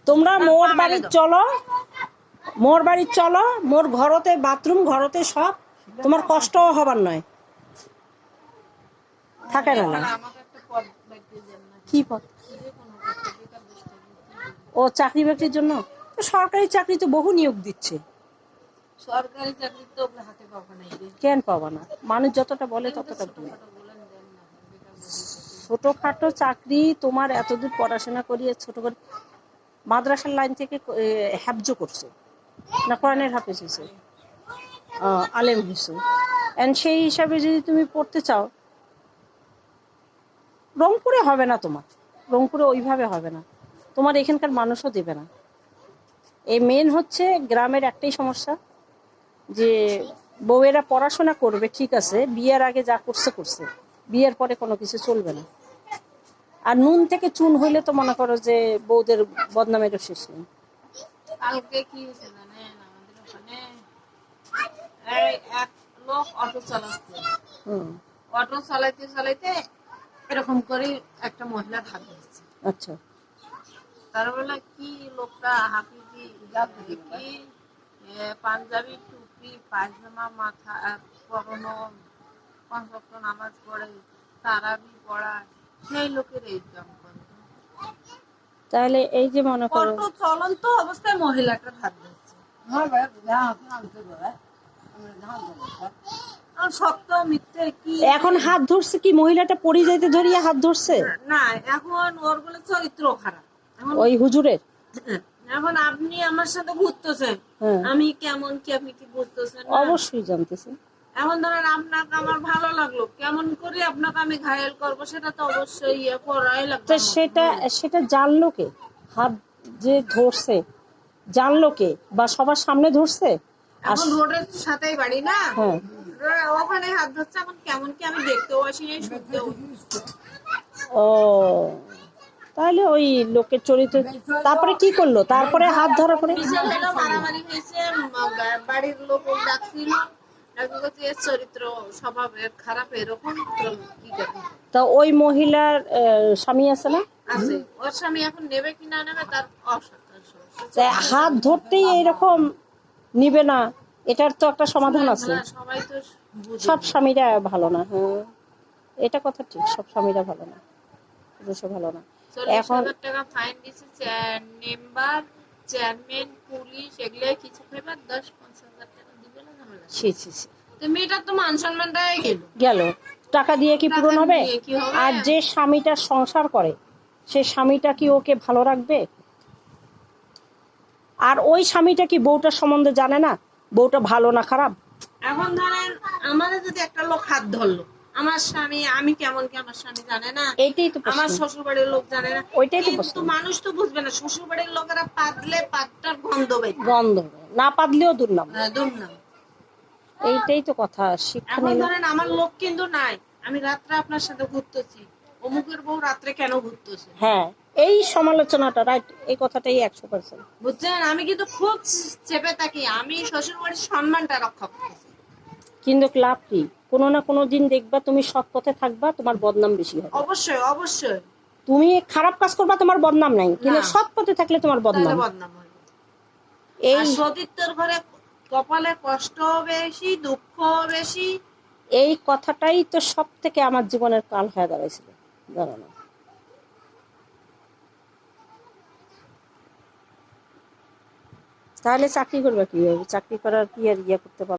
তোমরা মোর বাড়ি চলো, মোর বাড়ি চলো, মোর ঘরতে বাথরুম, ঘরতে সব, তোমার কষ্ট হবার নয়। থাকে না না কি পথ? ও চাকরি বাকরির জন্য সরকারি চাকরি তো বহু নিয়োগ দিচ্ছে। সরকারি চাকরি তো হাতে পাবো না। কেন পাবা না? মানুষ যতটা বলে ততটা বলে। ছোটখাটো চাকরি তোমার এতদূর পড়াশোনা করিয়ে ছোট করে মাদ্রাসার লাইন থেকে হ্যাবজ করছো না, কোরআনের হাফেজ হয়েছে, আলেম হয়েছে, এন্ড সেই হিসাবে যদি তুমি পড়তে চাও, রংপুরে হবে না তোমার, রংপুরে ওইভাবে হবে না তোমার, এখানকার মানুষও দেবে না। এই মেন হচ্ছে গ্রামের একটাই সমস্যা যে বউয়েরা পড়াশোনা করবে ঠিক আছে, বিয়ের আগে যা করছে করছে, বিয়ের পরে কোনো কিছু চলবে না। আর নুন থেকে চুন হইলে তো মনে করো যে বউদের বদনামেরও শেষ নেই। কালকে কি হয়েছে জানেন, আমাদের ওখানে এক লোক অটো চালাচ্ছে, অটো চালাইতে চালাইতে এরকম করে একটা মহিলার হাত ধরেছে। আচ্ছা, তার বলে কি লোকটা হাফিজি কি পাঞ্জাবি টুপি পায়জামা মাথা পরনো, 5 ওয়াক্ত নামাজ পড়ে, তারাবি পড়ায়, সেই লোকের এই কাম করে। তাহলে এই যে মনে করো অটো চলন্ত অবস্থায় মহিলাটার হাত ধরছে। সত্য মিথ্যে কি এখন হাত ধরছে কি মহিলাটা পড়ে যাইতে ধরিয়া হাত ধরছে না, এখন ওর বলে চরিত্র খারাপ। ওই হুজুরের। এখন আপনি আমার সাথে ঘুরতেছেন, আমি কেমন কি আপনি কি বুঝতেছেন? অবশ্যই জানতেছেন। এখন ধরেন আপনাকে আমার ভালো লাগলো, কেমন করে আপনাকে আমি ঘায়েল করবো সেটা তো অবশ্যই করাই লাগবে। সেটা জানলো কে? হাত যে ধরছে জানলো কে, বা সবার সামনে ধরছে? এখন রোডের সাথেই বাড়ি না, ওখানে হাত ধরছে, এখন কেমন কি আমি দেখতেও আসি নাই, শুনতেও। ও তাহলে ওই লোকের চরিত্র। তারপরে কি করলো? তারপরে হাত ধরা পরে মারামারি হয়েছে, বাড়ির লোক ডাকছিল, চরিত্র স্বভাবের খারাপ এরকম কি করবে। তা ওই মহিলার স্বামী আছে না? আছে, ওর স্বামী এখন নেবে কি না নেবে তার হাত ধরতেই এইরকম নিবে না, এটার তো একটা সমাধান আছে। সবাই তো সব স্বামীরা ভালো না। হ্যাঁ, এটা কথা ঠিক, সব স্বামীরা ভালো না, ভালো না। এখন টাকা ফাইন দিছে মেম্বার, চেয়ারম্যান, পুলিশ, এগুলো কিছু খাইবার 10-15,000 টাকা দিবে না ঝামেলা। তো মেয়েটার তো মান সম্মানটাই গেল। টাকা দিয়ে কি পূরণ হবে? আর যে স্বামীটা সংসার করে সে স্বামীটা কি ওকে ভালো রাখবে? আর ওই স্বামীটা কি বউটার সম্বন্ধে জানে না বউটা ভালো না খারাপ? এখন ধরেন আমাদের যদি একটা লোক হাত ধরলো, আমার স্বামী আমি কেমন কি আমার স্বামী জানে না, এইটাই তো আমার শ্বশুর বাড়ির লোক জানে না, ওইটাই তো কিন্তু মানুষ তো বুঝবে না। শ্বশুর বাড়ির লোকেরা পাদলে পাদটার গন্ধ না পাদলেও দুর্নাম। দুর্নাম, এইটাই তো কথা। শিক্ষা এখন ধরেন আমার লোক কিন্তু নাই, আমি রাত্রে আপনার সাথে ঘুরতেছি, অমুকের বউ রাত্রে কেন ঘুরতেছে? হ্যাঁ, এই সমালোচনাটা রাইট, এই কথাটাই 100%। বুঝছেন, আমি কিন্তু খুব চেপে থাকি, আমি শ্বশুর বাড়ির সম্মানটা রক্ষা করতেছি। কিন্তু লাভ কি? কোনো না কোনো দিন দেখবা তুমি সৎ পথে থাকবা, তোমার বদনাম বেশি হবে। অবশ্যই অবশ্যই। তুমি খারাপ কাজ করবা, তোমার বদনাম নাই, কিন্তু সৎ পথে থাকলে তোমার বদনাম হবে। এই সতীত্বের ঘরে কপালে কষ্ট বেশি, দুঃখ বেশি। এই কথাটাই তো সব থেকে আমার জীবনের কাল হয়ে দাঁড়াইছিল, জানো না? তাহলে চাকরি করবে কিভাবে? চাকরি করার কি আর করতে পারবে?